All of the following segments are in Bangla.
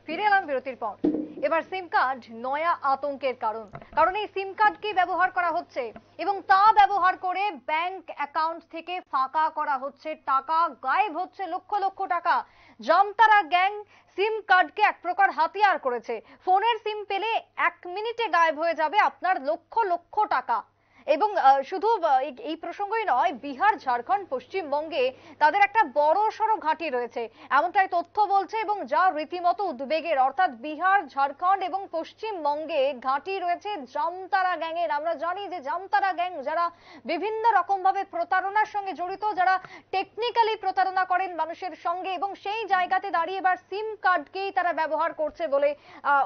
ফিরে এলাম বিরতির পর। এবার সিম কার্ড নয়া আতঙ্কের কারণ এই সিম কার্ডকে ব্যবহার করা হচ্ছে এবং তা ব্যবহার করে ব্যাংক অ্যাকাউন্ট থেকে ফাঁকা করা হচ্ছে টাকা, গায়েব হচ্ছে লক্ষ লক্ষ টাকা। জামতারা গ্যাং সিম কার্ডকে এক প্রকার হাতিয়ার করেছে। ফোনের সিম পেলে 1 মিনিটে গায়েব হয়ে যাবে আপনার লক্ষ লক্ষ টাকা। এবং শুধু এই প্রসঙ্গই নয়, বিহার, ঝাড়খণ্ড, পশ্চিমবঙ্গে তাদের একটা বড়সড় ঘাঁটি রয়েছে এমনটাই তথ্য বলছে, এবং যা রীতিমতো উদ্বেগের। অর্থাৎ বিহার, ঝাড়খণ্ড এবং পশ্চিমবঙ্গে ঘাঁটি রয়েছে জামতারা গ্যাংয়ের। আমরা জানি যে জামতারা গ্যাং যারা বিভিন্ন রকম ভাবে প্রতারণার সঙ্গে জড়িত, যারা টেকনিক্যালি প্রতারণা করেন মানুষের সঙ্গে, এবং সেই জায়গাতে দাঁড়িয়ে এবার সিম কার্ডকেই তারা ব্যবহার করছে বলে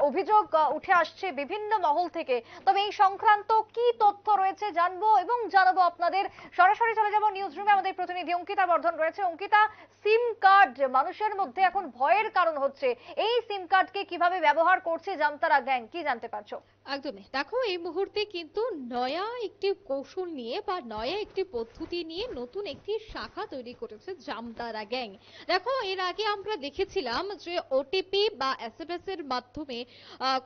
অভিযোগ উঠে আসছে বিভিন্ন মহল থেকে। তবে এই সংক্রান্ত কি তথ্য রয়েছে জানবো এবং জানাবো আপনাদের। সরাসরি চলে যাব নিউজ রুমে। আমাদের প্রতিনিধি অঙ্কিতা বর্ধন রয়েছে। অঙ্কিতা, সিম কার্ড মানুষের মধ্যে এখন ভয়ের কারণ হচ্ছে, এই সিম কার্ডকে কিভাবে ব্যবহার করছে জামতারা গ্যাং, কি জানতে পারছো? একদমই, দেখো এই মুহূর্তে কিন্তু নয়া একটি কৌশল নিয়ে বা নয়া একটি পদ্ধতি নিয়ে নতুন একটি শাখা তৈরি করেছে জামতারা গ্যাং। দেখো, এর আগে আমরা দেখেছিলাম যে ওটিপি বা এসএমএস এর মাধ্যমে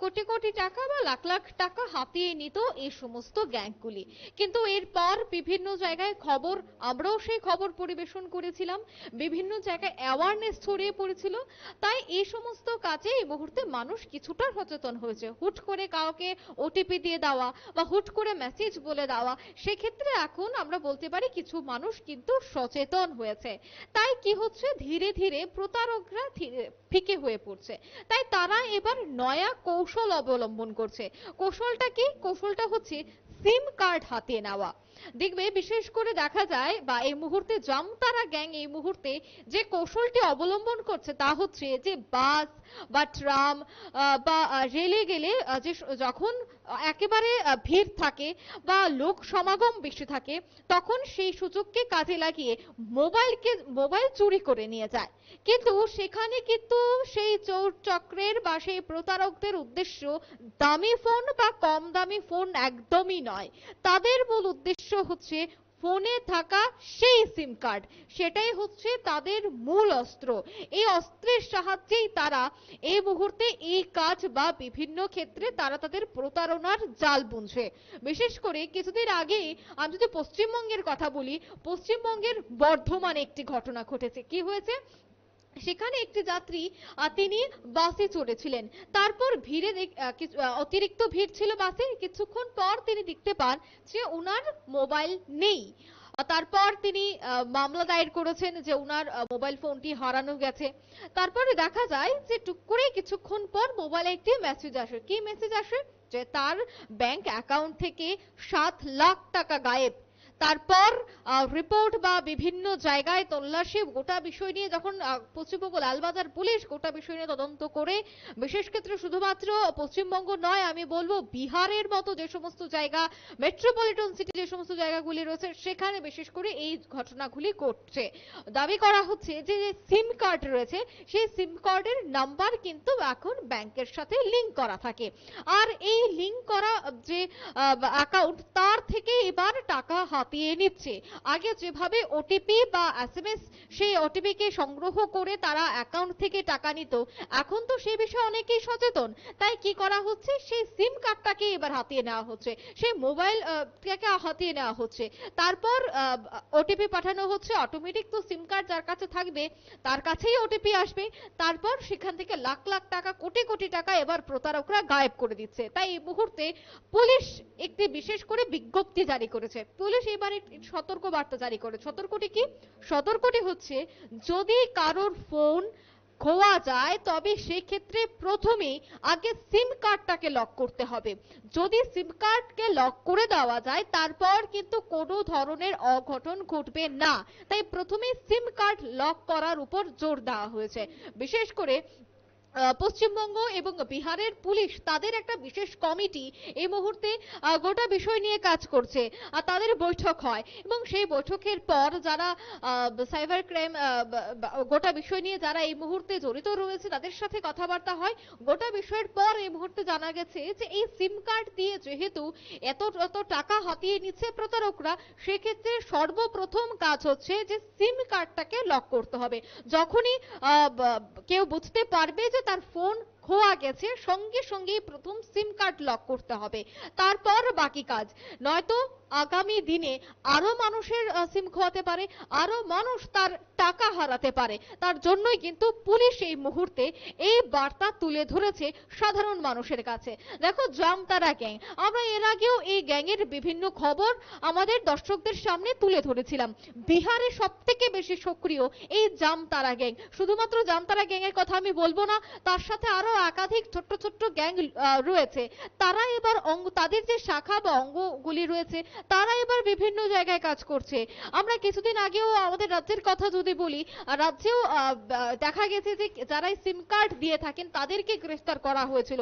কোটি কোটি টাকা বা লাখ লাখ টাকা হাতিয়ে নিত এই সমস্ত গ্যাংগুলি। কিন্তু এরপর বিভিন্ন জায়গায় খবর, আমরাও সেই খবর পরিবেশন করেছিলাম, বিভিন্ন জায়গায় অ্যাওয়ারনেস ছড়িয়ে পড়েছিল। তাই এই সমস্ত কাজে এই মুহূর্তে মানুষ কিছুটা সচেতন হয়েছে। হুট করে কাউকে ওটিপি দিয়ে দেওয়া বা হুট করে মেসেজ বলে দেওয়া, সেক্ষেত্রে এখন আমরা বলতে পারি কিছু মানুষ কিন্তু সচেতন হয়েছে। তাই কি হচ্ছে, ধীরে ধীরে প্রতারকরা ফিকে হয়ে পড়ছে। তাই তারা এবার নয়া কৌশল অবলম্বন করছে। কৌশলটা কি? কৌশলটা হচ্ছে সিম কার্ড হাতে নেওয়া। দেখবে, বিশেষ করে দেখা যায় বা এই মুহূর্তে জামতারা গ্যাং এই মুহূর্তে যে কৌশলটি অবলম্বন করছে তা হচ্ছে যে বাস বা ট্রাম বা রেলে গেলে যে যখন একেবারে ভিড় থাকে বা লোক সমাগম বেশি থাকে, তখন সেই সুযোগকে কাজে লাগিয়ে মোবাইল চুরি করে নিয়ে যায়। কিন্তু সেখানে কিন্তু সেই চোর চক্রের বা সেই প্রতারকদের উদ্দেশ্য দামি ফোন বা কম দামি ফোন একদমই নয়। তাদের মূল উদ্দেশ্য হচ্ছে ফোনে থাকা সেই সিম কার্ড। সেটাই হচ্ছে তাদের মূল অস্ত্র। এই অস্ত্রের সাহায্যেই তারা এই মুহূর্তে এই কাজ বা বিভিন্ন ক্ষেত্রে তারা তাদের প্রতারণার জাল বুনছে। বিশেষ করে কিছুদিন আগে আমি যদি পশ্চিমবঙ্গের কথা বলি, পশ্চিমবঙ্গের বর্ধমানে একটি ঘটনা ঘটেছে। কি হয়েছে, সেখানে একটি যাত্রী তিনি বাসে চড়েছিলেন। তারপর ভিড়ে অতিরিক্ত ভিড় ছিল বাসে। কিছুক্ষণ পর তিনি দেখতে পান যে উনার মোবাইল নেই। তারপর তিনি মামলা দায়ের করেছেন যে উনার মোবাইল ফোনটি হারানো গেছে। তারপরে দেখা যায় যে টুক করে কিছুক্ষণ পর মোবাইলে একটি মেসেজ আসে। কি মেসেজ আসে? যে তার ব্যাংক অ্যাকাউন্ট থেকে 7 লাখ টাকা গায়েব। তারপর রিপোর্ট বা বিভিন্ন জায়গায় তল্লাশি, গোটা বিষয় নিয়ে যখন পশ্চিমবঙ্গ লালবাজার পুলিশ গোটা বিষয় নিয়ে তদন্ত করে, বিশেষ ক্ষেত্রে শুধুমাত্র পশ্চিমবঙ্গ নয়, আমি বলবো বিহারের মতো যে সমস্ত জায়গা, মেট্রোপলিটন সিটি যে সমস্ত জায়গাগুলি রয়েছে, সেখানে বিশেষ করে এই ঘটনাগুলি ঘটছে। দাবি করা হচ্ছে যে সিম কার্ড রয়েছে, সেই সিম কার্ডের নাম্বার কিন্তু এখন ব্যাংকের সাথে লিংক করা থাকে। আর এই লিংক করা যে অ্যাকাউন্ট, তার থেকে এবার টাকা হাতিয়ে নিচ্ছে। আগে যেভাবে ওটিপি বা এসএমএস, সেই ওটিপি কে সংগ্রহ করে তারা অ্যাকাউন্ট থেকে টাকা নিত, এখন তো সেই বিষয়ে অনেকেই সচেতন। তাই কি করা হচ্ছে, সেই সিম কার্ডটাকে এবার হাতিয়ে নেওয়া হচ্ছে, সেই মোবাইলটাকে হাতিয়ে নেওয়া হচ্ছে। তারপর ওটিপি পাঠানো হচ্ছে অটোমেটিক। তো সিম কার্ড যার কাছে থাকবে তার কাছেই ওটিপি আসবে। তারপর সেখান থেকে লাখ লাখ টাকা, কোটি কোটি টাকা এবার প্রতারকরা গায়েব করে দিচ্ছে। তাই এই মুহূর্তে পুলিশ একটি বিশেষ করে বিজ্ঞপ্তি জারি করেছে। পুলিশ এবারে সতর্ক বার্তা জারি করে। সতর্কটি কি? সতর্কটি হচ্ছে, যদি কারোর ফোন খোয়া যায় তবে সেক্ষেত্রে প্রথমে আগে সিম কার্ডটাকে লক করতে হবে। যদি সিম কার্ডকে লক করে দেওয়া যায়, তারপর কিন্তু কোনো ধরনের অঘটন ঘটবে না। তাই প্রথমে সিম কার্ড লক করার উপর জোর দেওয়া হয়েছে। বিশেষ করে পশ্চিমবঙ্গ এবং বিহারের পুলিশ, তাদের একটা বিশেষ কমিটি এই মুহূর্তে গোটা বিষয় নিয়ে কাজ করছে। আর তাদের বৈঠক হয় এবং সেই বৈঠকের পর যারা সাইবার ক্রাইম গোটা বিষয় নিয়ে যারা এই মুহূর্তে জড়িত রয়েছে তাদের সাথে কথাবার্তা হয়। গোটা বিষয়ের পর এই মুহূর্তে জানা গেছে যে এই সিম কার্ড দিয়ে যেহেতু এত টাকা হাতিয়ে নিচ্ছে প্রতারকরা, সেক্ষেত্রে সর্বপ্রথম কাজ হচ্ছে যে সিম কার্ডটাকে লক করতে হবে। যখনই কেউ বুঝতে পারবে যে তার ফোন খোয়া গেছে সঙ্গে সঙ্গেই প্রথম সিম কার্ড লক করতে হবে, তারপর বাকি কাজ। নয়তো আগামী দিনে আরো মানুষের সিম খোয়াতে পারে, আরো মানুষ তার টাকা হারাতে পারে। তার জন্যই কিন্তু পুলিশ এই মুহূর্তে এই বার্তা তুলে ধরেছে সাধারণ মানুষের কাছে। দেখো, জামতারা গ্যাং, আমরা এর আগেও এই গ্যাংয়ের বিভিন্ন খবর আমাদের দর্শকদের সামনে তুলে ধরেছিলাম। বিহারে সব থেকে বেশি সক্রিয় এই জামতারা গ্যাং। শুধুমাত্র জামতারা গ্যাং এর কথা আমি বলবো না, তার সাথে আরো একাধিক ছোট্ট ছোট্ট গ্যাং রয়েছে। তারা এবার তাদের যে শাখা বা অঙ্গগুলি রয়েছে, তারা এবার বিভিন্ন জায়গায় কাজ করছে। আমরা কিছুদিন আগেও আমাদের রাজ্যের কথা যদি বলি, রাজ্যেও দেখা গেছে যে যারা সিম কার্ড দিয়ে থাকেন তাদেরকে গ্রেফতার করা হয়েছিল।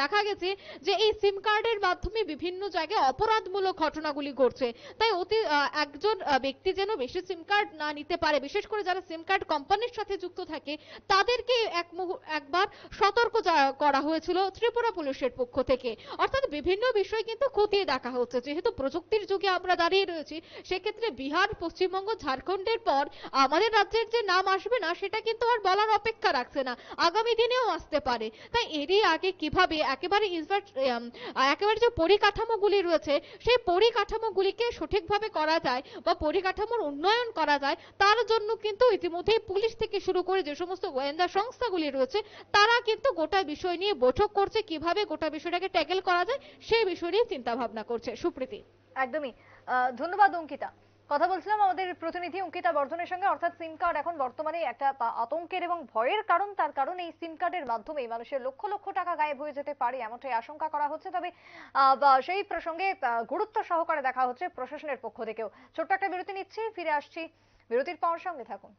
দেখা গেছে যে এই সিম কার্ডের মাধ্যমে বিভিন্ন জায়গায় অপরাধমূলক ঘটনাগুলি ঘটছে। তাই একজন ব্যক্তি যেন বেশি সিম কার্ড না নিতে পারে, বিশেষ করে যারা সিম কার্ড কোম্পানির সাথে যুক্ত থাকে তাদেরকে একবার সতর্ক করা হয়েছিল ত্রিপুরা পুলিশের পক্ষ থেকে। অর্থাৎ বিভিন্ন বিষয় কিন্তু খতিয়ে দেখা হচ্ছে। যেহেতু প্রযুক্তির যুগে আমরা দাঁড়িয়ে রয়েছি, সেক্ষেত্রে বিহার, পশ্চিমবঙ্গ, ঝাড়খণ্ডের পর আমাদের রাজ্যের যে নাম আসবে না সেটা কিন্তু আর বলার অপেক্ষা রাখছে না, আগামী দিনেও আসতে পারে। তাই এরই আগে কিভাবে একেবারে যে পরিকাঠামোগুলি রয়েছে সেই পরিকাঠামোগুলিকে সঠিকভাবে করা যায় বা পরিকাঠামোর উন্নয়ন করা যায়, তার জন্য কিন্তু ইতিমধ্যেই পুলিশ থেকে শুরু করে যে সমস্ত গোয়েন্দা সংস্থাগুলি রয়েছে তারা কিন্তু গোটা বিষয় নিয়ে বৈঠক করছে, কিভাবে গোটা বিষয়টাকে ট্যাকেল করা যায় সেই বিষয় নিয়ে চিন্তা ভাবনা করছে। সুপ্রীতি। একদমই। ধন্যবাদ অঙ্কিতা। কথা বলছিলাম আমাদের প্রতিনিধি অঙ্কিতা বর্ধনের সঙ্গে। অর্থাৎ সিম কার্ড এখন বর্তমানে একটা আতঙ্কের এবং ভয়ের কারণ। তার কারণ এই সিম কার্ডের মাধ্যমে মানুষের লক্ষ লক্ষ টাকা গায়েব হয়ে যেতে পারে, এমনটাই আশঙ্কা করা হচ্ছে। তবে সেই প্রসঙ্গে গুরুত্ব সহকারে দেখা হচ্ছে প্রশাসনের পক্ষ থেকেও। ছোট্ট একটা বিরতি নিচ্ছি, ফিরে আসছি। বিরতির পর সঙ্গে থাকুন।